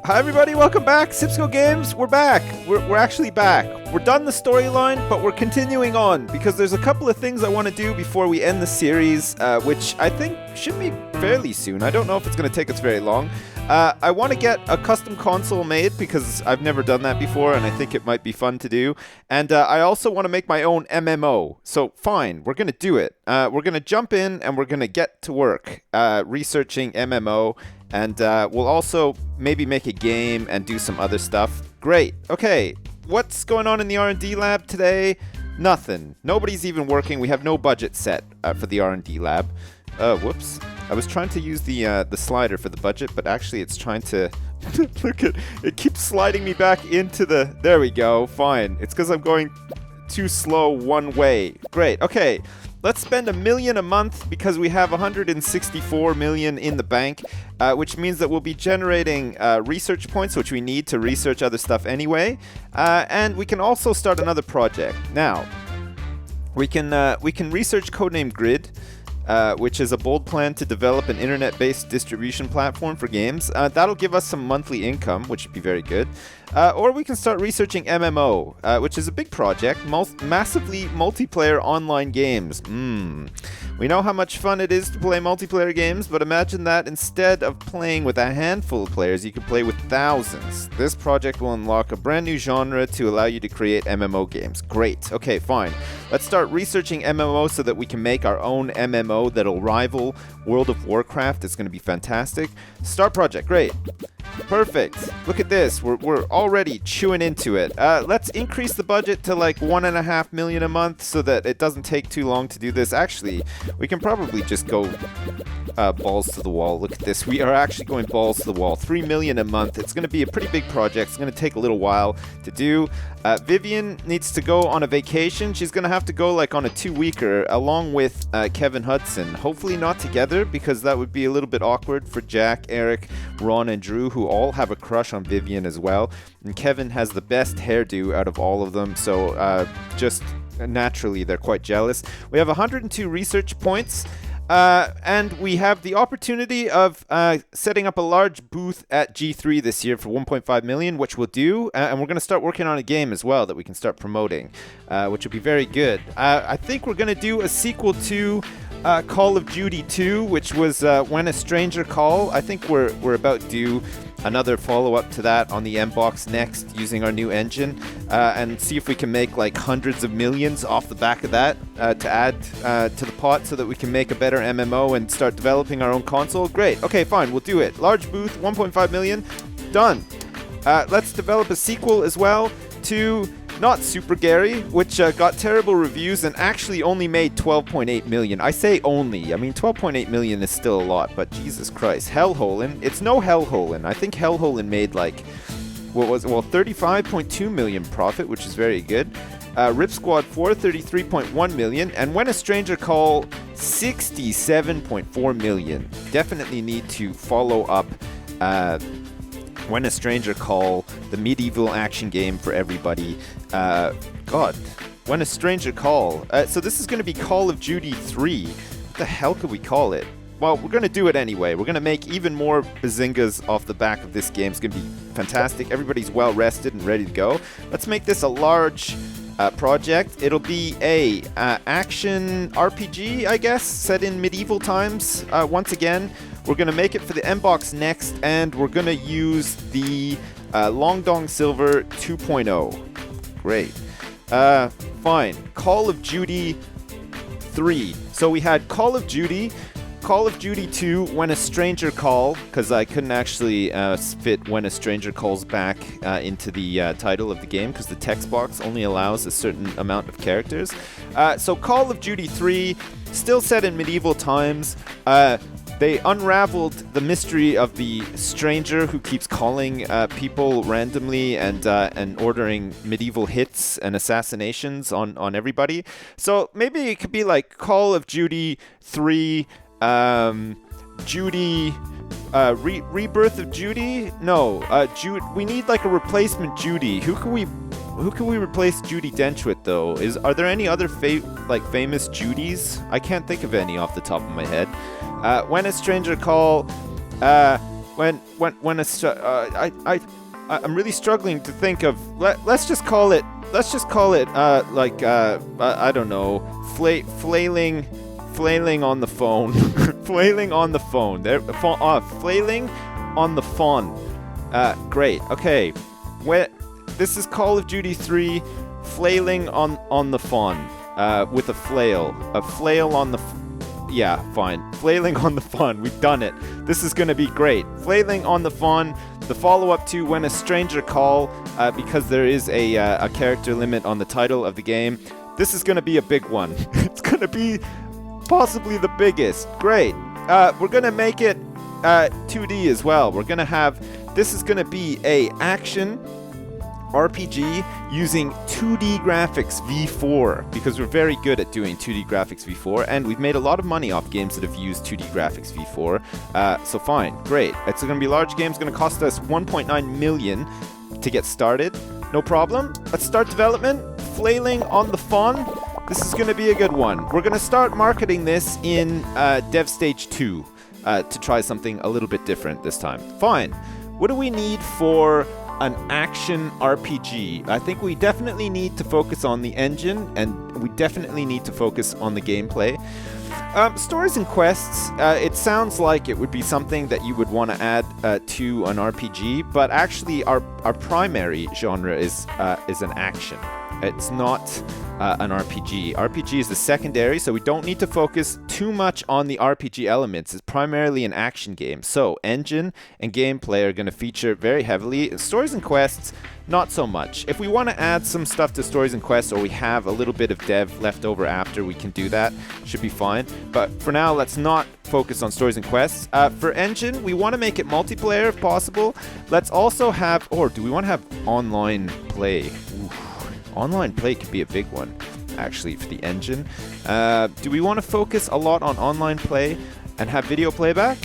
Hi everybody, welcome back. Sipsco Games, we're back. We're actually back. We're done the storyline, but we're continuing on because there's a couple of things I want to do before we end the series, which I think should be fairly soon. I don't know if it's going to take us very long. I want to get a custom console made because I've never done that before and I think it might be fun to do. And I also want to make my own MMO. So fine, we're going to do it. We're going to jump in and we're going to get to work researching MMO. And we'll also maybe make a game and do some other stuff. Great. Okay, what's going on in the R&D lab today? Nothing. Nobody's even working. We have no budget set for the R&D lab. Whoops. I was trying to use the slider for the budget, but actually it's trying to... Look at... It keeps sliding me back into the... There we go. Fine. It's because I'm going too slow one way. Great. Okay. Let's spend $1 million a month because we have 164 million in the bank, which means that we'll be generating research points, which we need to research other stuff anyway. And we can also start another project. Now, we can research Codename Grid, which is a bold plan to develop an internet-based distribution platform for games. That'll give us some monthly income, which would be very good. Or we can start researching MMO, which is a big project, massively multiplayer online games. We know how much fun it is to play multiplayer games, but imagine that instead of playing with a handful of players, you can play with thousands. This project will unlock a brand new genre to allow you to create MMO games. Great. Okay, fine. Let's start researching MMO so that we can make our own MMO that'll rival World of Warcraft. It's going to be fantastic. Start project. Great. Perfect. Look at this. We're already chewing into it. Let's increase the budget to like $1.5 million a month so that it doesn't take too long to do this. Actually, we can probably just go balls to the wall. Look at this. We are actually going balls to the wall. $3 million a month. It's going to be a pretty big project. It's going to take a little while to do. Vivian needs to go on a vacation. She's going to have to go like on a 2-weeker along with Kevin Hudson. Hopefully not together because that would be a little bit awkward for Jack, Eric, Ron, and Drew, who all have a crush on Vivian as well. And Kevin has the best hairdo out of all of them, so just naturally they're quite jealous. We have 102 research points. And we have the opportunity of setting up a large booth at G3 this year for 1.5 million, which we'll do. And we're going to start working on a game as well that we can start promoting, which will be very good. I think we're going to do a sequel to Call of Duty 2, which was When a Stranger Call. I think we're about due another follow-up to that on the M-Box next using our new engine and see if we can make like hundreds of millions off the back of that to add to the pot so that we can make a better MMO and start developing our own console. Great. Okay, fine. We'll do it. Large booth, 1.5 million. Done. Let's develop a sequel as well to Not Super Gary, which got terrible reviews and actually only made 12.8 million. I say only. I mean, 12.8 million is still a lot, but Jesus Christ. Hellholen. It's no Hellholen. I think Hellholen made like, 35.2 million profit, which is very good. Rip Squad 4, 33.1 million. And When a Stranger Call, 67.4 million. Definitely need to follow up When a Stranger Call, the medieval action game for everybody. God, When a Stranger Call. So this is going to be Call of Duty 3. What the hell could we call it? Well, we're going to do it anyway. We're going to make even more bazingas off the back of this game. It's going to be fantastic. Everybody's well rested and ready to go. Let's make this a large project. It'll be a action RPG, I guess, set in medieval times once again. We're going to make it for the M-Box next, and we're going to use the Long Dong Silver 2.0. Great. Fine. Call of Duty 3. So we had Call of Duty 2, When a Stranger Call, because I couldn't actually fit When a Stranger Calls back into the title of the game, because the text box only allows a certain amount of characters. So Call of Duty 3, still set in medieval times. They unraveled the mystery of the stranger who keeps calling people randomly and ordering medieval hits and assassinations on everybody. So maybe it could be like Call of Duty 3, Judy, Rebirth of Judy? No, we need like a replacement Judy. Who can we replace Judi Dench with though? Are there any other famous Judys? I can't think of any off the top of my head. When a Stranger Call, I'm really struggling to think of. Let's just call it. I don't know. Flailing on the phone. Flailing on the phone. Flailing on the phone. Great. Okay. This is Call of Duty 3. Flailing on the phone. With a flail. A flail on the. Yeah, fine. Flailing on the phone. We've done it. This is going to be great. Flailing on the phone. The follow-up to When a Stranger Call, because there is a character limit on the title of the game. This is going to be a big one. It's going to be possibly the biggest. Great. We're going to make it 2D as well. We're going to have... This is going to be a action RPG using 2D graphics v4, because we're very good at doing 2D graphics v4, and we've made a lot of money off games that have used 2D graphics v4. So fine, great. It's going to be a large game. It's going to cost us 1.9 million to get started. No problem. Let's start development. Flailing on the phone. This is going to be a good one. We're going to start marketing this in Dev Stage 2 to try something a little bit different this time. Fine. What do we need for an action RPG? I think we definitely need to focus on the engine, and we definitely need to focus on the gameplay. Stories and quests, it sounds like it would be something that you would want to add to an RPG, but actually our primary genre is an action. It's not an RPG. RPG is the secondary, so we don't need to focus too much on the RPG elements. It's primarily an action game. So engine and gameplay are going to feature very heavily. Stories and quests, not so much. If we want to add some stuff to stories and quests, or we have a little bit of dev left over after, we can do that. Should be fine. But for now, let's not focus on stories and quests. For engine, we want to make it multiplayer if possible. Let's also have, or do we want to have online play? Oof. Online play could be a big one, actually, for the engine. Do we want to focus a lot on online play and have video playback?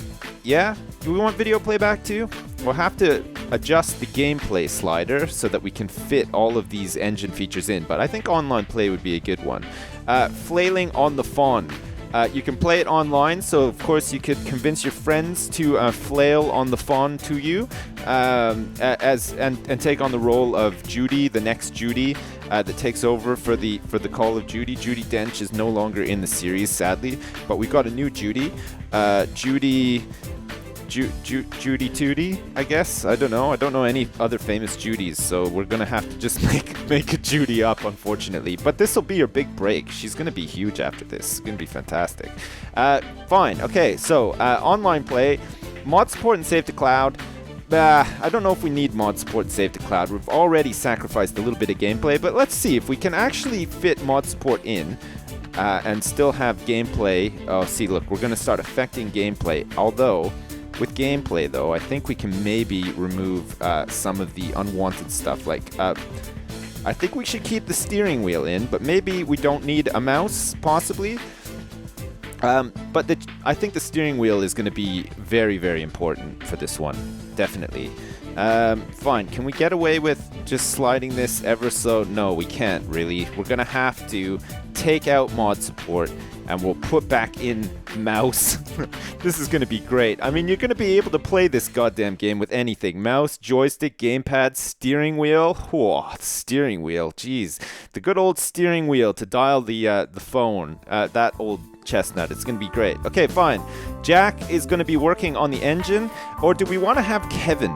Yeah? Do we want video playback too? We'll have to adjust the gameplay slider so that we can fit all of these engine features in, but I think online play would be a good one. Flailing on the phone. You can play it online, so of course you could convince your friends to flail on the phone to you, and take on the role of Judy, the next Judy that takes over for the Call of Duty. Judi Dench is no longer in the series, sadly, but we've got a new Judy, Judy Tootie, I guess. I don't know any other famous Judys, so we're gonna have to just make a Judy up, unfortunately. But this will be her big break. She's gonna be huge after this. It's gonna be fantastic. Fine. Okay. So online play, mod support and save to cloud. I don't know if we need mod support and save to cloud. We've already sacrificed a little bit of gameplay, but let's see if we can actually fit mod support in. And still have gameplay. Oh, see, look, we're gonna start affecting gameplay. Although, with gameplay, though, I think we can maybe remove some of the unwanted stuff. Like, I think we should keep the steering wheel in, but maybe we don't need a mouse, possibly. But I think the steering wheel is going to be very, very important for this one. Definitely. Fine. Can we get away with just sliding this ever so? No, we can't, really. We're going to have to take out mod support, and we'll put back in mouse. This is going to be great. I mean, you're going to be able to play this goddamn game with anything. Mouse, joystick, gamepad, steering wheel. Whoa, steering wheel. Jeez. The good old steering wheel to dial the phone. That old chestnut. It's going to be great. Okay, fine. Jack is going to be working on the engine. Or do we want to have Kevin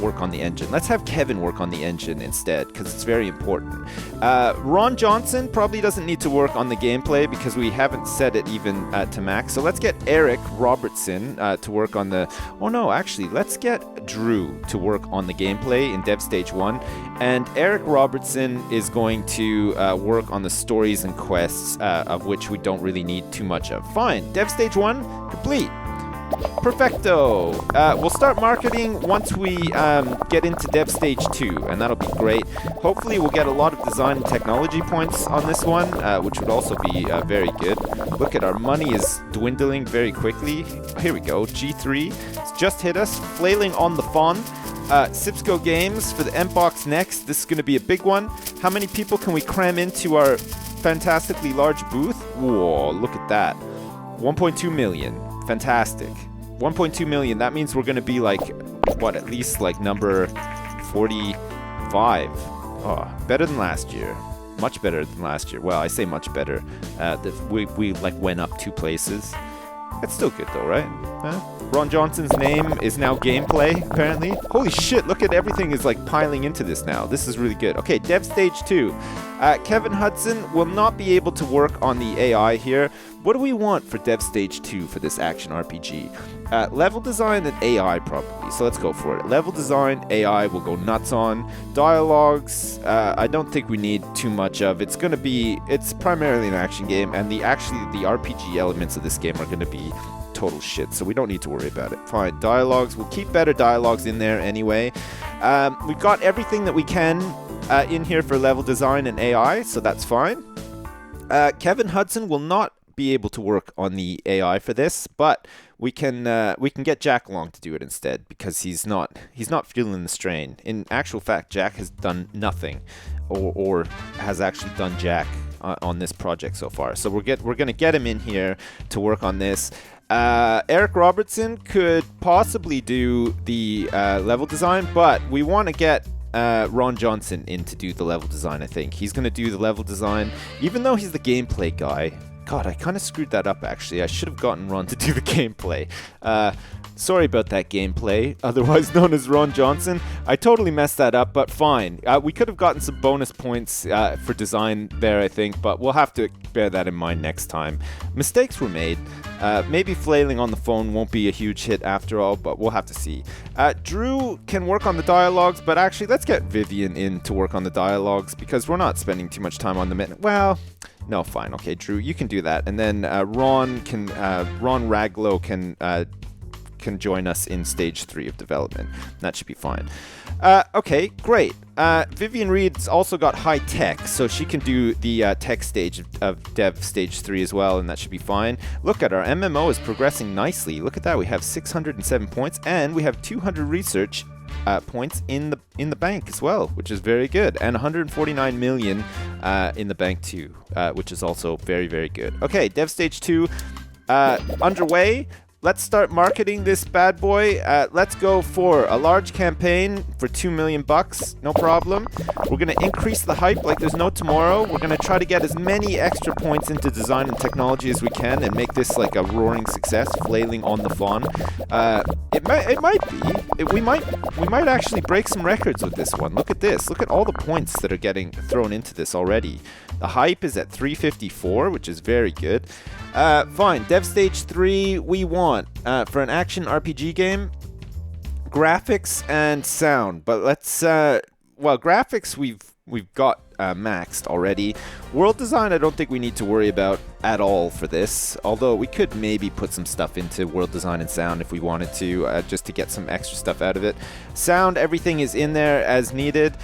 work on the engine? Let's have Kevin work on the engine instead, because it's very important. Ron Johnson probably doesn't need to work on the gameplay because we haven't set it even to max. So let's get Eric Robertson to work on the... Oh no, actually, let's get Drew to work on the gameplay in Dev Stage 1. And Eric Robertson is going to work on the stories and quests, of which we don't really need too much of. Fine, Dev Stage 1, complete. Perfecto. We'll start marketing once we get into Dev Stage 2, and that'll be great. Hopefully we'll get a lot of design and technology points on this one, which would also be very good. Look at our money is dwindling very quickly. Here we go, G3. It's just hit us. Flailing on the phone. Sipsco Games for the M-Box next. This is going to be a big one. How many people can we cram into our fantastically large booth? Whoa, look at that. 1.2 million. Fantastic. 1.2 million. That means we're going to be like, what, at least like number 45. Oh, better than last year. Much better than last year. Well, I say much better. We like went up 2 places. It's still good though, right? Ron Johnson's name is now gameplay, apparently. Holy shit, look at everything is like piling into this now. This is really good. Okay, Dev Stage 2. Kevin Hudson will not be able to work on the AI here. What do we want for Dev Stage 2 for this action RPG? Level design and AI probably, so let's go for it. Level design, AI will go nuts on. Dialogues, I don't think we need too much of. It's primarily an action game, and the RPG elements of this game are going to be total shit, so we don't need to worry about it. Fine, dialogues, we'll keep better dialogues in there anyway. We've got everything that we can in here for level design and AI, so that's fine. Kevin Hudson will not be able to work on the AI for this, but we can get Jack along to do it instead, because he's not feeling the strain. In actual fact, Jack has done nothing, or has actually done Jack on this project so far. So we're gonna get him in here to work on this. Eric Robertson could possibly do the level design, but we want to get Ron Johnson in to do the level design. I think he's going to do the level design, even though he's the gameplay guy. God, I kind of screwed that up, actually. I should have gotten Ron to do the gameplay. Sorry about that, gameplay, otherwise known as Ron Johnson. I totally messed that up, but fine. We could have gotten some bonus points for design there, I think, but we'll have to bear that in mind next time. Mistakes were made. Maybe Flailing on the phone won't be a huge hit after all, but we'll have to see. Drew can work on the dialogues, but actually let's get Vivian in to work on the dialogues, because we're not spending too much time on the well, no, fine, okay, Drew, you can do that, and then Ron Raglow can join us in stage 3 of development. That should be fine. Okay, great. Vivian Reed's also got high tech, so she can do the tech stage of dev stage 3 as well, and that should be fine. Look at our MMO is progressing nicely. Look at that, we have 607 points, and we have 200 research points in the bank as well, which is very good, and 149 million in the bank too, which is also very, very good. Okay, dev stage 2 underway. Let's start marketing this bad boy. Let's go for a large campaign for $2 million, no problem. We're going to increase the hype like there's no tomorrow. We're going to try to get as many extra points into design and technology as we can and make this like a roaring success, Flailing on the fawn. It might be. We might actually break some records with this one. Look at this. Look at all the points that are getting thrown into this already. The hype is at 354, which is very good. Fine. Dev stage 3, we want for an action RPG game, graphics and sound. But let's graphics we've got maxed already. World design I don't think we need to worry about at all for this, although we could maybe put some stuff into world design and sound if we wanted to, just to get some extra stuff out of it. Sound, everything is in there as needed.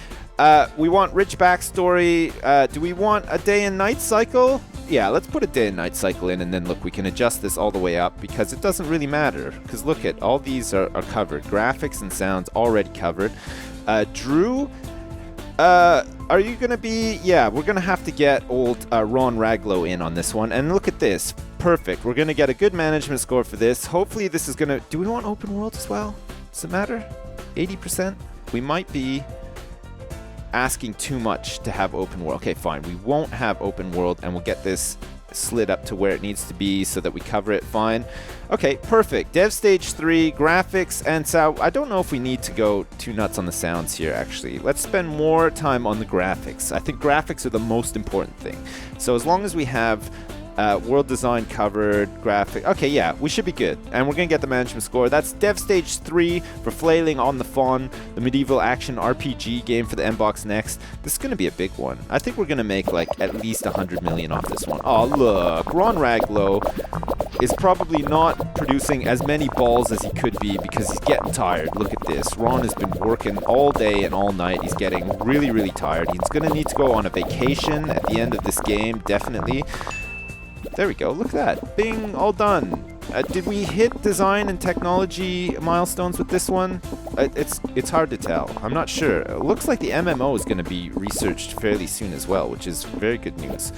We want rich backstory. Do we want a day and night cycle? Yeah, let's put a day and night cycle in, and then look, we can adjust this all the way up, because it doesn't really matter, because look at all these are covered. Graphics and sounds already covered. Drew, are you gonna be? Yeah, we're gonna have to get old Ron Raglow in on this one, and look at this. Perfect. We're gonna get a good management score for this. Hopefully this is gonna... Do we want open world as well? Does it matter? 80%? We might be asking too much to have open world. Okay, fine. We won't have open world, and we'll get this slid up to where it needs to be so that we cover it fine. Okay, perfect. Dev stage 3, graphics and sound. I don't know if we need to go too nuts on the sounds here, actually. Let's spend more time on the graphics. I think graphics are the most important thing. So as long as we have world design covered, graphic. Okay, yeah, we should be good. And we're going to get the management score. That's Dev Stage 3 for Flailing on the Fawn, the medieval action RPG game for the M-Box Next. This is going to be a big one. I think we're going to make like at least 100 million off this one. Oh, look, Ron Raglow is probably not producing as many balls as he could be because he's getting tired. Look at this. Ron has been working all day and all night. He's getting really, really tired. He's going to need to go on a vacation at the end of this game, definitely. There we go. Look at that. Bing, all done. Did we hit design and technology milestones with this one? It's hard to tell. I'm not sure. It looks like the MMO is going to be researched fairly soon as well, which is very good news.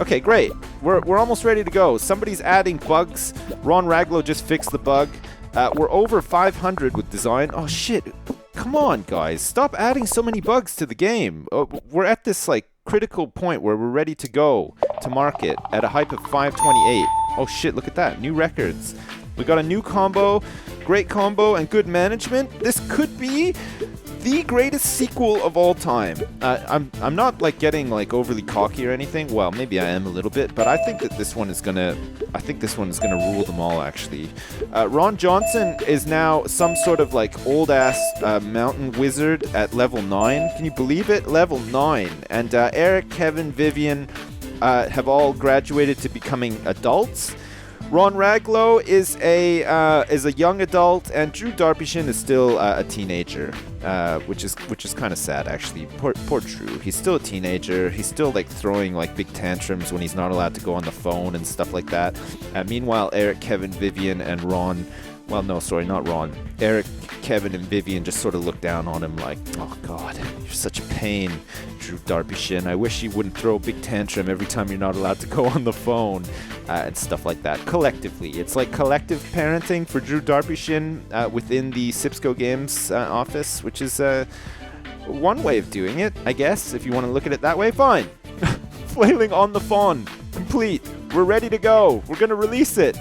Okay, great. We're almost ready to go. Somebody's adding bugs. Ron Raglow just fixed the bug. We're over 500 with design. Oh shit, come on guys, stop adding so many bugs to the game. We're at this like critical point where we're ready to go to market at a hype of 528. Oh shit, look at that, new records. We got a new combo, great combo, and good management. This could be the greatest sequel of all time. I'm not like getting like overly cocky or anything. Well, maybe I am a little bit, but I think that this one is gonna rule them all. Actually, Ron Johnson is now some sort of like old ass mountain wizard at level 9. Can you believe it? Level 9. And Eric, Kevin, Vivian have all graduated to becoming adults. Ron Raglow is a young adult, and Drew Darpyshin is still a teenager, which is kind of sad actually. Poor Drew. He's still a teenager. He's still like throwing like big tantrums when he's not allowed to go on the phone and stuff like that. Meanwhile, Eric, Kevin, Vivian, and Ron. Well, no, sorry, not Ron. Eric, Kevin, and Vivian just sort of look down on him like, oh god, you're such a pain, Drew Darpyshin. I wish you wouldn't throw a big tantrum every time you're not allowed to go on the phone, and stuff like that. Collectively, it's like collective parenting for Drew Darpyshin within the Sipsco Games office, which is one way of doing it, I guess. If you want to look at it that way, fine. Flailing on the Fawn, complete. We're ready to go. We're gonna release it.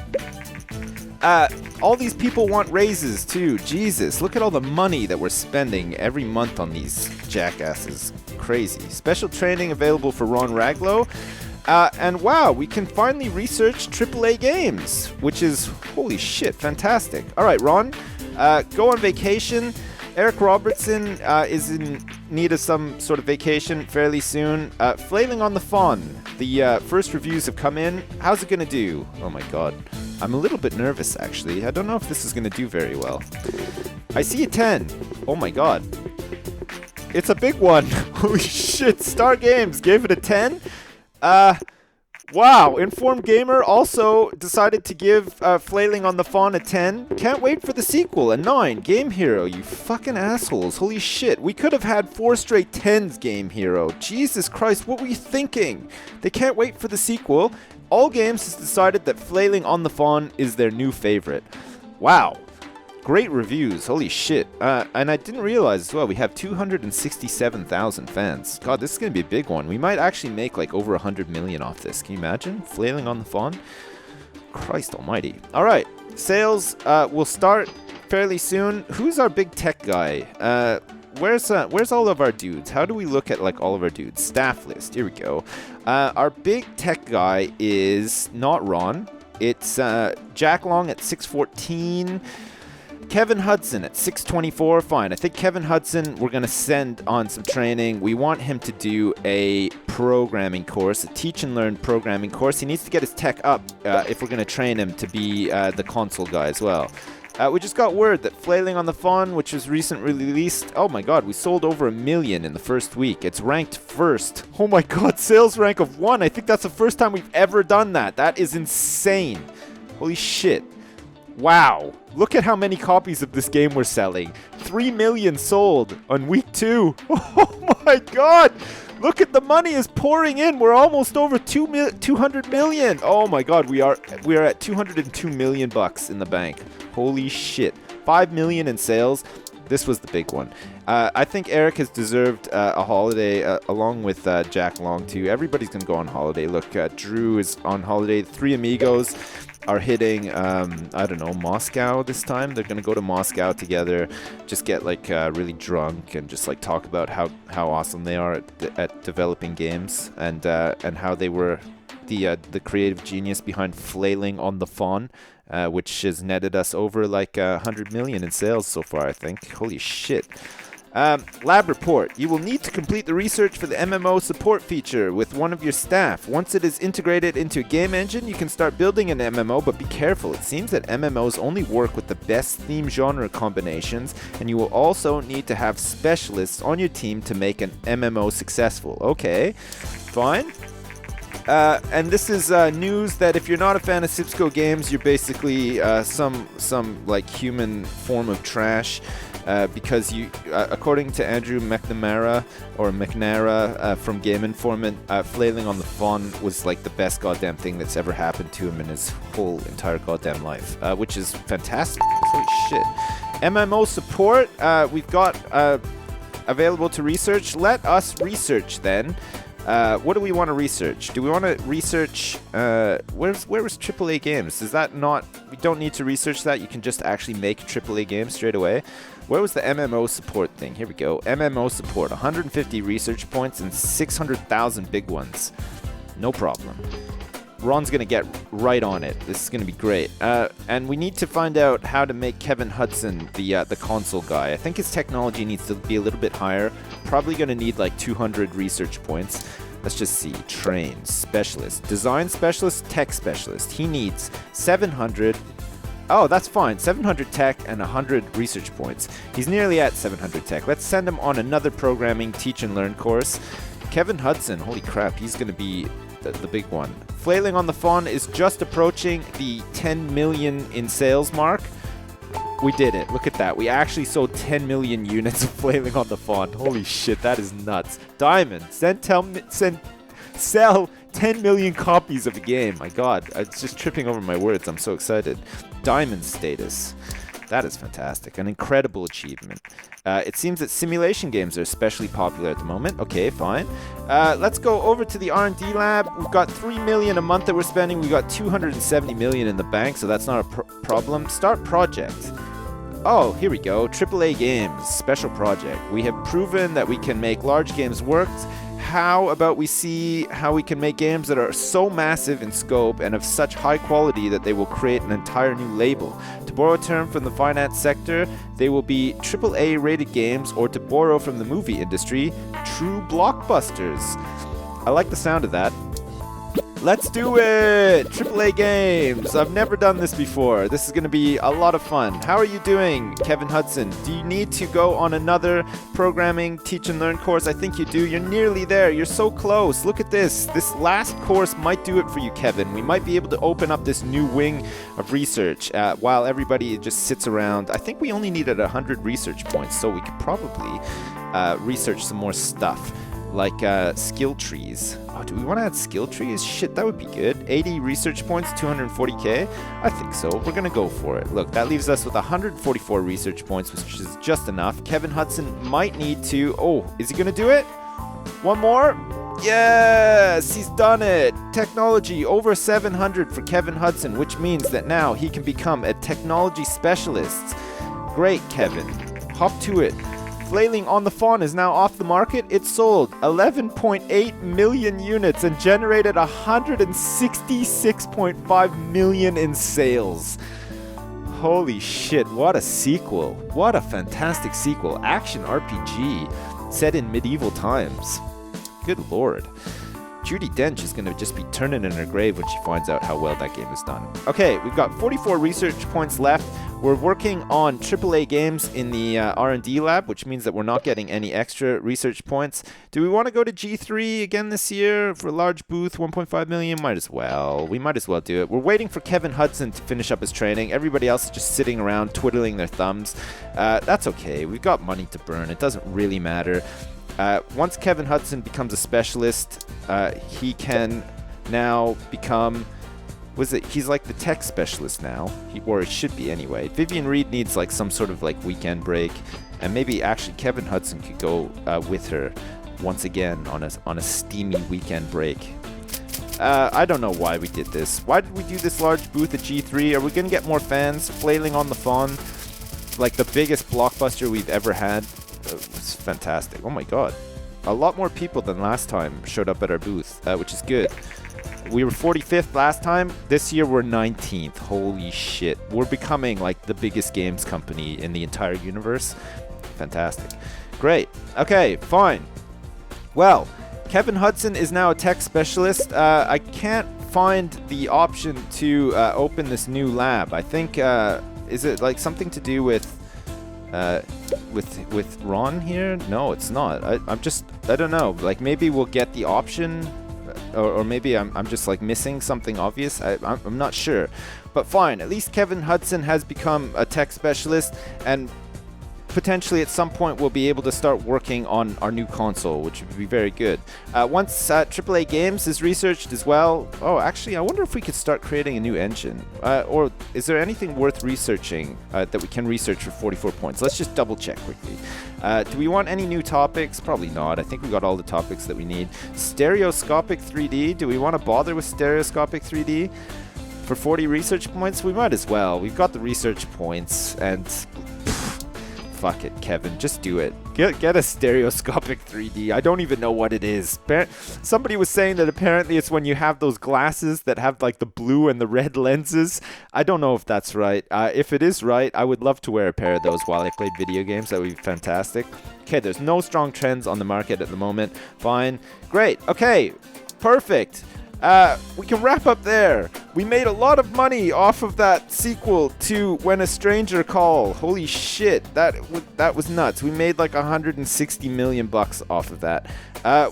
All these people want raises too. Jesus, look at all the money that we're spending every month on these jackasses. Crazy. Special training available for Ron Raglow. And wow, we can finally research AAA games, which is, holy shit, fantastic. All right, Ron, go on vacation. Eric Robertson is in need of some sort of vacation fairly soon. Flailing on the Fawn. The first reviews have come in. How's it going to do? Oh my god. I'm a little bit nervous, actually. I don't know if this is going to do very well. I see a 10. Oh my god. It's a big one. Holy shit. Star Games gave it a 10. Wow. Informed Gamer also decided to give Flailing on the Fawn a 10. Can't wait for the sequel. A 9. Game Hero. You fucking assholes. Holy shit. We could have had 4 straight 10s, Game Hero. Jesus Christ. What were you thinking? They can't wait for the sequel. All Games has decided that Flailing on the Fawn is their new favorite. Wow. Great reviews. Holy shit. And I didn't realize as well, we have 267,000 fans. God, this is going to be a big one. We might actually make like over 100 million off this. Can you imagine? Flailing on the Fawn? Christ almighty. All right. Sales will start fairly soon. Who's our big tech guy? Where's all of our dudes? How do we look at like all of our dudes? Staff list. Here we go. Our big tech guy is not Ron. It's Jack Long at 614. Kevin Hudson at 624. Fine. I think Kevin Hudson, we're going to send on some training. We want him to do a programming course, a teach and learn programming course. He needs to get his tech up if we're going to train him to be the console guy as well. We just got word that Flailing on the Fawn, which was recently released, oh my god, we sold over 1 million in the first week. It's ranked first. Oh my god, sales rank of 1. I think that's the first time we've ever done that. That is insane. Holy shit. Wow. Look at how many copies of this game we're selling. 3 million sold on week 2. Oh my god. Look at the money is pouring in. We're almost over 200 million. Oh my god, we are at 202 million bucks in the bank. Holy shit. 5 million in sales. This was the big one. I think Eric has deserved a holiday along with Jack Long too. Everybody's going to go on holiday. Look, Drew is on holiday. 3 amigos are hitting, I don't know, Moscow this time. They're going to go to Moscow together, just get like really drunk and just like talk about how awesome they are at developing games and how they were the creative genius behind Flailing on the Fawn, which has netted us over like 100 million in sales so far, I think. Holy shit. Lab report. You will need to complete the research for the MMO support feature with one of your staff. Once it is integrated into a game engine, you can start building an MMO, but be careful. It seems that MMOs only work with the best theme genre combinations, and you will also need to have specialists on your team to make an MMO successful. Okay, fine. And this is news that if you're not a fan of Sipsco Games, you're basically some like human form of trash. Because you, according to Andrew McNamara from Game Informant, Flailing on the Fawn was like the best goddamn thing that's ever happened to him in his whole entire goddamn life, which is fantastic. Holy shit. MMO support, we've got available to research. Let us research then. What do we want to research? Do we want to research, where was AAA games? Is that not, we don't need to research that, you can just actually make AAA games straight away. Where was the MMO support thing? Here we go, MMO support, 150 research points and 600,000 big ones. No problem. Ron's going to get right on it. This is going to be great. And we need to find out how to make Kevin Hudson the console guy. I think his technology needs to be a little bit higher. Probably going to need like 200 research points. Let's just see. Train. Specialist. Design specialist. Tech specialist. He needs 700. Oh, that's fine. 700 tech and 100 research points. He's nearly at 700 tech. Let's send him on another programming teach and learn course. Kevin Hudson. Holy crap. He's going to be the big one. Flailing on the Fawn is just approaching the 10 million in sales mark. We did it. Look at that. We actually sold 10 million units of Flailing on the Fawn. Holy shit, that is nuts. Diamond, sell 10 million copies of the game. My god, it's just tripping over my words. I'm so excited. Diamond status. That is fantastic. An incredible achievement. It seems that simulation games are especially popular at the moment. Okay, fine. Let's go over to the R&D lab. We've got 3 million a month that we're spending. We've got 270 million in the bank, so that's not a problem. Start project. Oh, here we go. AAA games. Special project. We have proven that we can make large games work. How about we see how we can make games that are so massive in scope and of such high quality that they will create an entire new label. To borrow a term from the finance sector, they will be AAA rated games, or to borrow from the movie industry, true blockbusters. I like the sound of that. Let's do it! AAA games! I've never done this before. This is going to be a lot of fun. How are you doing, Kevin Hudson? Do you need to go on another programming teach and learn course? I think you do. You're nearly there. You're so close. Look at this. This last course might do it for you, Kevin. We might be able to open up this new wing of research while everybody just sits around. I think we only needed 100 research points, so we could probably research some more stuff. Like skill trees. Oh, do we want to add skill trees? Shit, that would be good. 80 research points, 240k? I think so. We're going to go for it. Look, that leaves us with 144 research points, which is just enough. Kevin Hudson might need to... Oh, is he going to do it? One more? Yes, he's done it. Technology, over 700 for Kevin Hudson, which means that now he can become a technology specialist. Great, Kevin. Hop to it. Flailing on the Fawn is now off the market. It sold 11.8 million units and generated 166.5 million in sales. Holy shit, what a sequel. What a fantastic sequel. Action RPG set in medieval times. Good lord. Judi Dench is going to just be turning in her grave when she finds out how well that game is done. Okay, we've got 44 research points left. We're working on AAA games in the R&D lab, which means that we're not getting any extra research points. Do we want to go to G3 again this year for a large booth, 1.5 million? Might as well. We might as well do it. We're waiting for Kevin Hudson to finish up his training. Everybody else is just sitting around twiddling their thumbs. That's okay. We've got money to burn. It doesn't really matter. Once Kevin Hudson becomes a specialist, he can now become... He's like the tech specialist now, or it should be anyway. Vivian Reed needs like some sort of like weekend break, and maybe actually Kevin Hudson could go with her once again on a steamy weekend break. I don't know why we did this. Why did we do this large booth at G3? Are we gonna get more fans? Flailing on the Fawn, like the biggest blockbuster we've ever had. It was fantastic. Oh my god, a lot more people than last time showed up at our booth, which is good. We were 45th last time. This year we're 19th. Holy shit. We're becoming like the biggest games company in the entire universe. Fantastic. Great. Okay, fine. Well, Kevin Hudson is now a tech specialist. I can't find the option to open this new lab. I think, is it like something to do with Ron here? No, it's not. I don't know. Like maybe we'll get the option or maybe I'm just like missing something obvious. I'm not sure, but fine. At least Kevin Hudson has become a tech specialist, and potentially at some point we'll be able to start working on our new console, which would be very good. Once AAA Games is researched as well. Oh, actually, I wonder if we could start creating a new engine. Or is there anything worth researching that we can research for 44 points? Let's just double check quickly. Do we want any new topics? Probably not. I think we got all the topics that we need. Stereoscopic 3D. Do we want to bother with stereoscopic 3D? For 40 research points? We might as well. We've got the research points, and fuck it, Kevin. Just do it. Get a stereoscopic 3D. I don't even know what it is. Somebody was saying that apparently it's when you have those glasses that have like the blue and the red lenses. I don't know if that's right. If it is right, I would love to wear a pair of those while I played video games. That would be fantastic. Okay, there's no strong trends on the market at the moment. Fine. Great. Okay. Perfect. We can wrap up there. We made a lot of money off of that sequel to When a Stranger Call. Holy shit, that was nuts. We made like 160 million bucks off of that.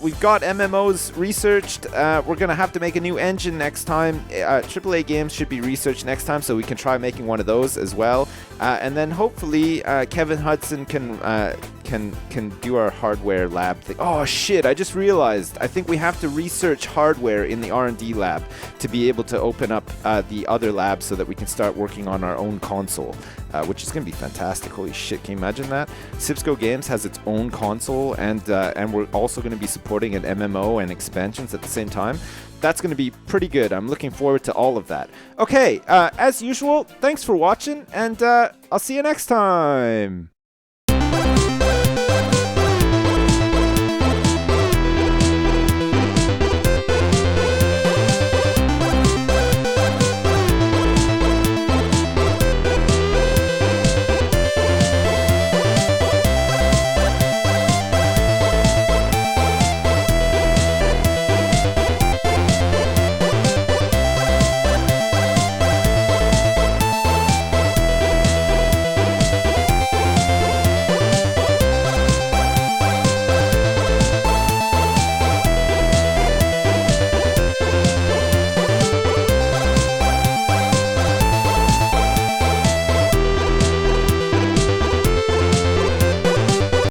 We've got MMOs researched. We're gonna have to make a new engine next time. AAA games should be researched next time, so we can try making one of those as well. And then hopefully Kevin Hudson can do our hardware lab thing. Oh shit, I just realized. I think we have to research hardware in the R&D lab to be able to open up the other lab so that we can start working on our own console, which is going to be fantastic. Holy shit, can you imagine that? Sipsco Games has its own console, and we're also going to be supporting an MMO and expansions at the same time. That's going to be pretty good. I'm looking forward to all of that. Okay, as usual, thanks for watching, and I'll see you next time.